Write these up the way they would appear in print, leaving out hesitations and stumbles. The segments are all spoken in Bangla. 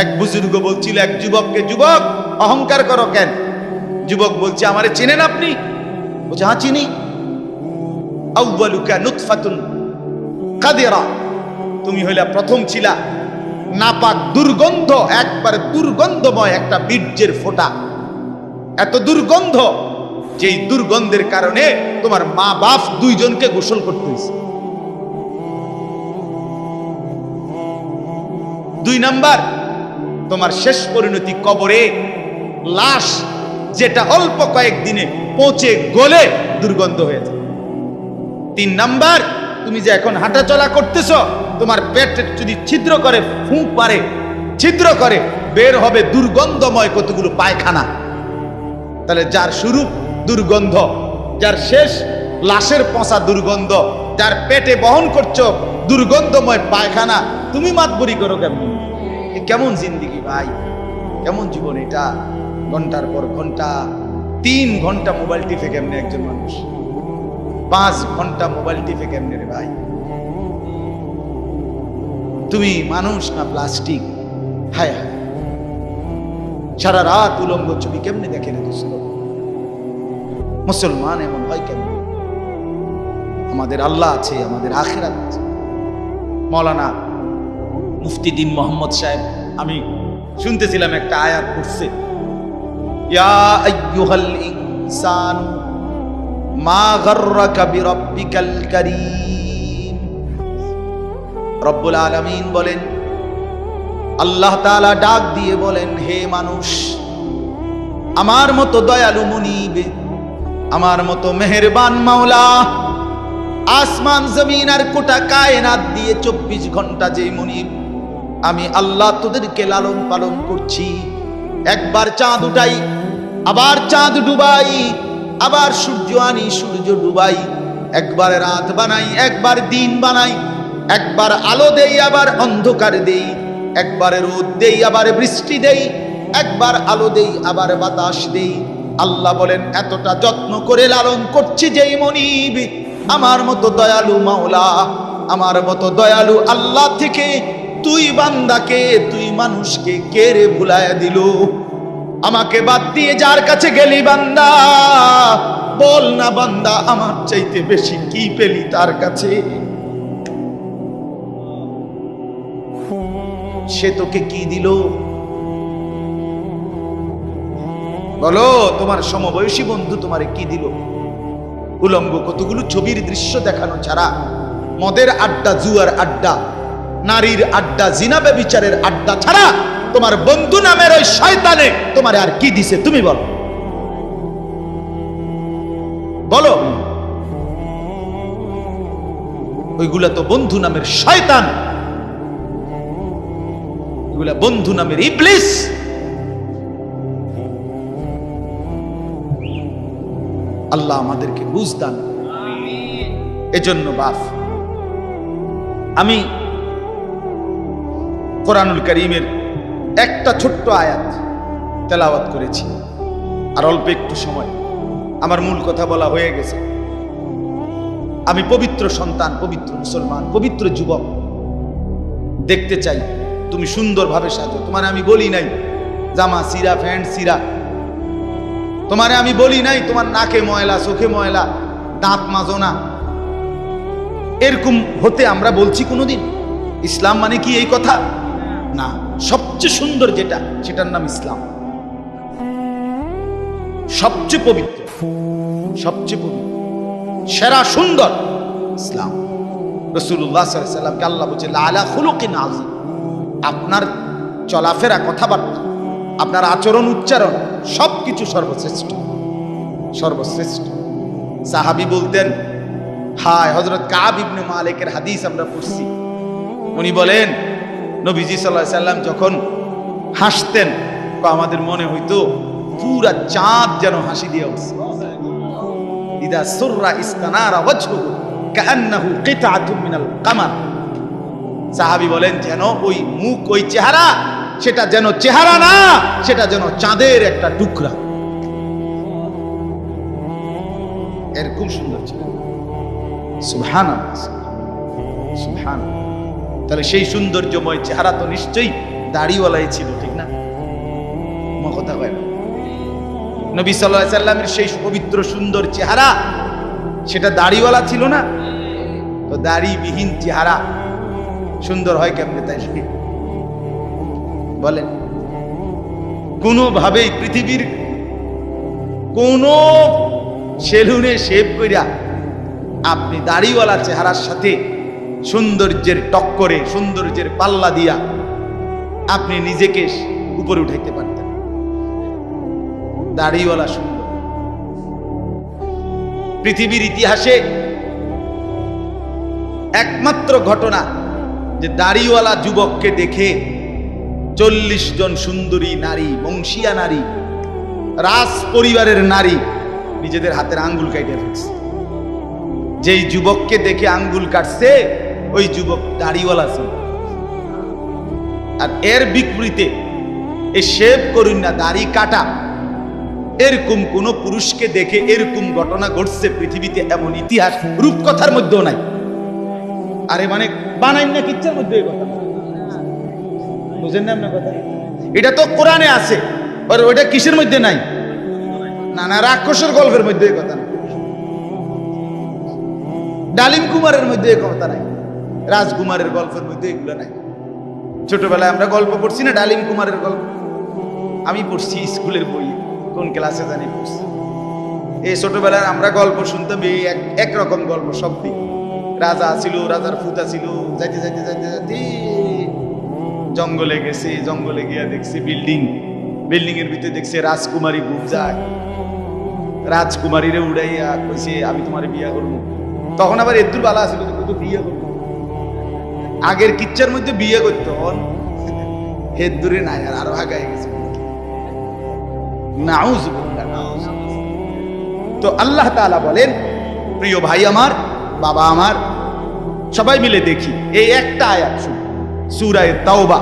এক বুজুর্গ বলছিল এক যুবককে, যুবক অহংকার করো কেন? যুবক বলছে, আমারে চেনেন আপনি? বলছে, হ্যাঁ চিনি। আউয়ালুকা নুতফাতুন কাদিরা, তুমি হইলা প্রথম ছিলা নাপাক দুর্গন্ধ, একবারে দুর্গন্ধময় একটা বীর্যের ফোঁটা, এত দুর্গন্ধ যেই দুর্গন্ধের কারণে তোমার মা বাপ দুইজনকে গোসল করতে হয়েছে। 2 নাম্বার, তোমার শেষ পরিণতি কবরে, লাশ যেটা অল্প কয়েকদিনে পচে গলে দুর্গন্ধ হয়ে যায়। 3 নাম্বার, তুমি যে এখন হাঁটাচলা করতেছ, তোমার পেট যদি ছিদ্র করে, ফুঁক মারে, ছিদ্র করে, বের হবে দুর্গন্ধময় কতগুলো পায়খানা। তাহলে যার শুরু দুর্গন্ধ, যার শেষ লাশের পচা দুর্গন্ধ, যার পেটে বহন করছো দুর্গন্ধময় পায়খানা, তুমি মাতবরি করো কেমন? কেমন জিন্দিগি ভাই, কেমন জীবন এটা? ঘন্টার পর ঘন্টা, 3 ঘন্টা মোবাইল টিপে কেমনে একজন মানুষ? 5 ঘন্টা মোবাইল টিপে কেমনে রে ভাই? তুমি মানুষ না প্লাস্টিক? হায় হায়, সারা রাত উলঙ্গ ছবি কেমনে দেখে রে দোস্ত? মুসলমান এমন হয় কেন? আমাদের আল্লাহ আছে, আমাদের আখিরাত আছে। মৌলানা মুফতি দ্বীন মোহাম্মদ সাহেব, আমি শুনতেছিলাম একটা আয়াত পড়ছে, ইয়া আইয়ুহাল ইনসান মা গাররাকা বিরাব্বিকাল কারীম। রব্বুল আলামিন বলেন, আল্লাহ তাআলা ডাক দিয়ে বলেন, হে মানুষ, আমার মতো দয়ালু মুনিব, আমার মতো মেহেরবান মাওলা, আসমান জমিন আর গোটা কায়নাত দিয়ে 24 ঘন্টা যে মুনিব, আমি আল্লাহ তোদেরকে লালন পালন করছি। একবার চাঁদ উঠাই, আবার চাঁদ ডুবাই, আবার সূর্য আনি, সূর্য ডুবাই, একবার রাত বানাই, একবার দিন বানাই, একবার আলো দেই, আবার অন্ধকার দেই, একবার রোদ দেই, আবার বৃষ্টি দেই, একবার আলো দেই, আবার বাতাস দেই। আল্লাহ বলেন, এতটা যত্ন করে লালন করছি যেই মনিব, আমার মতো দয়ালু মাওলা, আমার মতো দয়ালু আল্লাহ থেকে তুই বান্দাকে, তুই মানুষকে কে রে ভুলায়া দিল? আমাকে বাদ দিয়ে যার কাছে গেলি বান্দা, বল না বান্দা, আমার চাইতে বেশি কি পেলি তার কাছে? সে তোকে কি দিল? বলো, তোমার সমবয়সী বন্ধু তোমারে কি দিল? উলঙ্গ কতগুলো ছবির দৃশ্য দেখানো ছাড়া, মদের আড্ডা, জুয়ার আড্ডা, নারীর আড্ডা, জিনা ব্যভিচারের আড্ডা ছাড়া তোমার বন্ধু নামের ওই শয়তানে তোমারে আর কি দিছে? তুমি বলো, বলো। ওইগুলা তো বন্ধু নামের শয়তান, ওইগুলা বন্ধু নামের ইবলিস। আল্লাহ আমাদেরকে বুঝ দান। এজন্য বাপ, আমি কোরআনুল কারীমের একটা ছোট্ট আয়াত তেলাওয়াত করেছি, আর অল্প একটু সময়, আমার মূল কথা বলা হয়ে গেছে। আমি পবিত্র সন্তান, পবিত্র মুসলমান, পবিত্র যুবক দেখতে চাই তুমি সুন্দরভাবে সাজো। তোমার আমি বলি নাই জামা সিরা, প্যান্ট সিরা, তোমারে আমি বলি নাই তোমার নাকে ময়লা, চোখে ময়লা, দাঁত মাজো না, এরকম হতে আমরা বলছি কোনোদিন? ইসলাম মানে কি এই কথা? না, সবচেয়ে সুন্দর যেটা, সেটার নাম ইসলাম। সবচেয়ে পবিত্র, সবচেয়ে পবিত্র, সেরা সুন্দর ইসলাম। রাসূলুল্লাহ সাল্লাল্লাহু আলাইহি ওয়াসাল্লামকে আল্লাহ বলছে, লাআলা খুলুকিন আযীম। আপনার চলাফেরা, কথাবার্তা, আপনার আচরণ, উচ্চারণ, সবকিছু সর্বশ্রেষ্ঠ, সর্বশ্রেষ্ঠ। সাহাবী বলতেন, হায়, হযরত কাব ইবনে মালিকের হাদিস আমরা পড়ছি, উনি বলেন, নবীজি সাল্লাল্লাহু আলাইহি ওয়াসাল্লাম যখন হাসতেন, আমাদের মনে হইতো পুরা চাঁদ যেন হাসি দিয়ে উঠছে। ইদা সুররা ইস্তানারা ওয়াজহুহু কাআন্নাহু কিতআতুম মিনাল কামার। সাহাবী বলেন, যেন ওই মুখ, ওই চেহারা, সেটা যেন চেহারা না, সেটা যেন চাঁদের একটা টুকরা। এরকম সুন্দর ছিল। সুবহানাল্লাহ, সুবহানাল্লাহ। তাহলে সেই সৌন্দর্যময় চেহারা তো নিশ্চয়ই দাড়িওয়ালাই ছিল, ঠিক না? কথা কয় না? নবী সাল্লাল্লাহু আলাইহি সাল্লামের সেই পবিত্র সুন্দর চেহারা, সেটা দাড়িওয়ালা ছিল না? তো দাড়িবিহীন চেহারা সুন্দর হয় কেমনে তাই বলেন? কোনোভাবেই পৃথিবীর কোন সেলুনে শেভ কইরা আপনি দাড়িওয়ালা চেহারার সাথে সৌন্দর্যের টক্করে, সৌন্দর্যের পাল্লা দিয়া আপনি নিজেকে উপরে উঠাইতে পারতেন। দাড়িওয়ালা সুন্দর। পৃথিবীর ইতিহাসে একমাত্র ঘটনা যে দাড়িওয়ালা যুবককে দেখে 40 জন সুন্দরী নারী, বংশীয়া নারী, রাজ পরিবারের নারী নিজেদের হাতের আঙ্গুল কাটে ফেলছে। যেই যুবককে দেখে আঙ্গুল কাটছে ওই যুবক দাড়িওয়ালা ছিল। আর এর বিপরীতে এই শেভ করুন না, দাড়ি কাটা, এরকম কোন পুরুষকে দেখে এরকম ঘটনা ঘটছে পৃথিবীতে এমন ইতিহাস রূপকথার মধ্যেও নাই। আরে মানে বানাই না কিচ্ছার মধ্যে এই কথা, বুঝেন না আপনার কথা? এটা তো কোরআনে আছে, আর ওইটা কিসের মধ্যে নাই? না না, রাক্ষসের গল্পের মধ্যে এই কথা নাই, ডালিম কুমারের মধ্যে এই কথা নাই, রাজকুমারের গল্পের মধ্যে এগুলো নাই। ছোটবেলায় আমরা গল্প পড়ছি না, ডালিম কুমারের গল্প আমি পড়ছি স্কুলের বই, কোন ক্লাসে জানি পড়ছি। এই ছোটবেলায় আমরা গল্প শুনতাম, এই একরকম গল্প সব দিন। রাজা ছিল, রাজার ফুতা ছিল, যাইতে যাইতে যাইতে যাইতে জঙ্গলে গেছে, জঙ্গলে গিয়া দেখছে বিল্ডিং, বিল্ডিং এর ভিতরে দেখছে রাজকুমারী ঘুম যায়, রাজকুমারীরে উড়াইয়া কইছে আমি তোমার বিয়া করবো। তখন আবার এদুর বালা ছিল তো বিয়ে করবো, আগের কিচ্ছার মধ্যে বিয়ে করতো, হেদ দূরে নাই, আর আরো আগায় গেছে। তো আল্লাহ তাআলা বলেন, প্রিয় ভাই আমার, বাবা আমার, সবাই মিলে দেখি এই একটা আয়াত শুনুন, সূরা তাওবা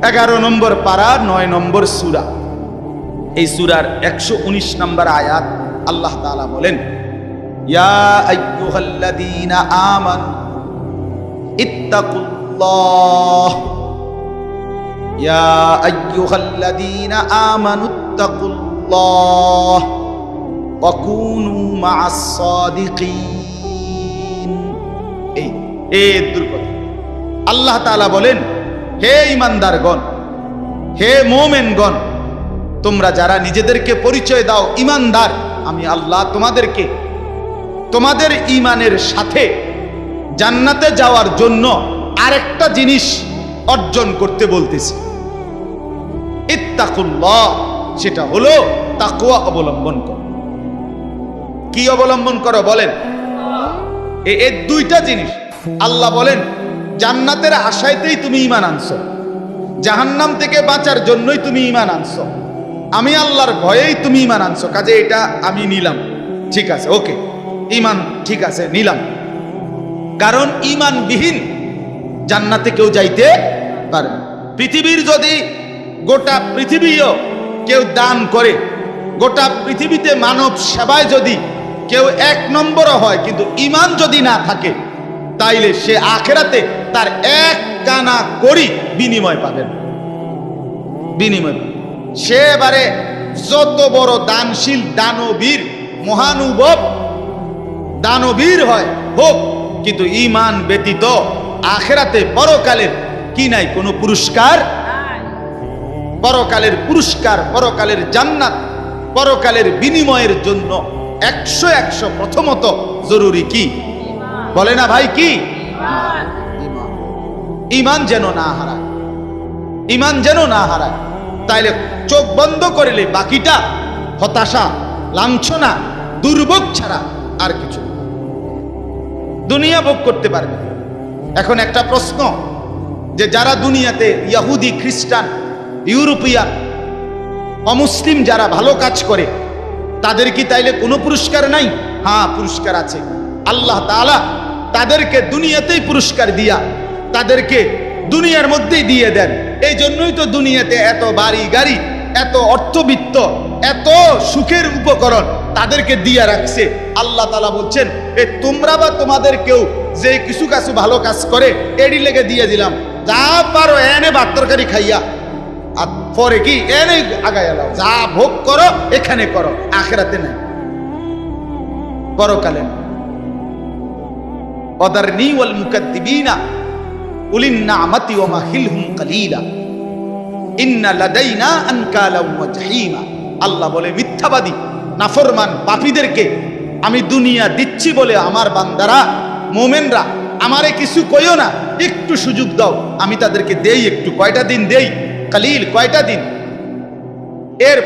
11 নম্বর পারা 9 নম্বর সূরা। এই সূরার 119 নম্বর আয়াত আল্লাহ তাআলা বলেন, ইয়া আইয়ুহাল্লাযীনা আমানু ইত্তাকুল্লাহ, ইয়া আইয়ুহাল্লাযীনা আমানু ইত্তাকুল্লাহ ওয়া কুনু মা'আস সাদিকিন। এই দুর্গত আল্লাহ তাআলা বলেন, হে ঈমানদারগণ, হে মুমিনগণ, তোমরা যারা নিজেদেরকে পরিচয় দাও ঈমানদার, আমি আল্লাহ তোমাদেরকে তোমাদের ঈমানের সাথে জান্নাতে যাওয়ার জন্য আরেকটা জিনিস অর্জন করতে বলতেছি, ইত্তাকুল্লাহ, সেটা হলো তাকওয়া অবলম্বন করো। কি অবলম্বন করো বলেন? এই দুইটা জিনিস আল্লাহ বলেন, জান্নাতের আশায়তেই তুমি ঈমান আনছো, জাহান্নাম থেকে বাঁচার জন্যই তুমি ঈমান আনছো, আমি আল্লাহর ভয়েই তুমি ঈমান আনছো, কাজে এটা আমি নিলাম, ঠিক আছে, ওকে, ঈমান ঠিক আছে, নিলাম। কারণ ঈমানবিহীন জান্নাতে কেউ যাইতে পারে না। পৃথিবীর যদি গোটা পৃথিবীও কেউ দান করে, গোটা পৃথিবীতে মানব সেবায় যদি কেউ 1 নম্বরও হয়, কিন্তু ঈমান যদি না থাকে, তাইলে সে আখিরাতে তার 1 কানা করি বিনিময় পাবেন, বিনিময়। সে এবারে যত বড় দানশীল, দানবীর, মহানুভব দানবীর হয় হোক, কিন্তু ঈমান ব্যতীত আখিরাতে পরকালের কি নাই? কোনো পুরস্কার। পরকালের পুরস্কার, পরকালের জান্নাত, পরকালের বিনিময়ের জন্য 100 প্রথমত জরুরি কি বলে না ভাই? কি? ঈমান যেন না হারায়, ঈমান যেন না হারায়। তাইলে চোখ বন্ধ করলে বাকিটা হতাশা, লাঞ্ছনা, দুর্ভোগ ছাড়া আর কিছু দুনিয়া ভোগ করতে পারবে। এখন একটা প্রশ্ন, যে যারা দুনিয়াতে ইহুদি, খ্রিস্টান, ইউরোপিয়ান, অমুসলিম যারা ভালো কাজ করে, তাদের কি তাইলে কোনো পুরস্কার নাই? হ্যাঁ, পুরস্কার আছে। আল্লাহ তাআলা তাদেরকে দুনিয়াতেই পুরস্কার দিয়া তাদেরকে দুনিয়ার মধ্যেই দিয়ে দেন। এই জন্যই তো দুনিয়াতে এত বাড়ি গাড়ি, এত অর্থবিত্ত, এত সুখের উপকরণ তাদেরকে দিয়ে রাখছে। আল্লাহ তাআলা বলছেন, তোমরা বা তোমাদের কেউ যে কিছু ভালো কাজ করে এডি লেগে দিয়ে দিলাম, যা পারো এনে ভাত তরকারি খাইয়া, আর পরে কি এনে আগায় এলাও, যা ভোগ করো এখানে করো, আখেরাতে নাই, পরকালে না। ওয়াদারনি ওয়াল মুকাদ্দিবিনা উলিন নি'মাতি ওয়া মাহিলহুম কালিলা ইন্না লাদাইনা আনকালাম ওয়া জাহিমা। আল্লাহ বলে মিথ্যাবাদী নাফরমান পাপীদেরকে আমি দুনিয়া দিচ্ছি বলে আমার বান্দারা মুমিনরা আমারে কিছু কইও না, একটু সুযোগ দাও, আমি তাদেরকে দেই একটু। কয়টা দিন দেই? কালিল, কয়টা দিন? এর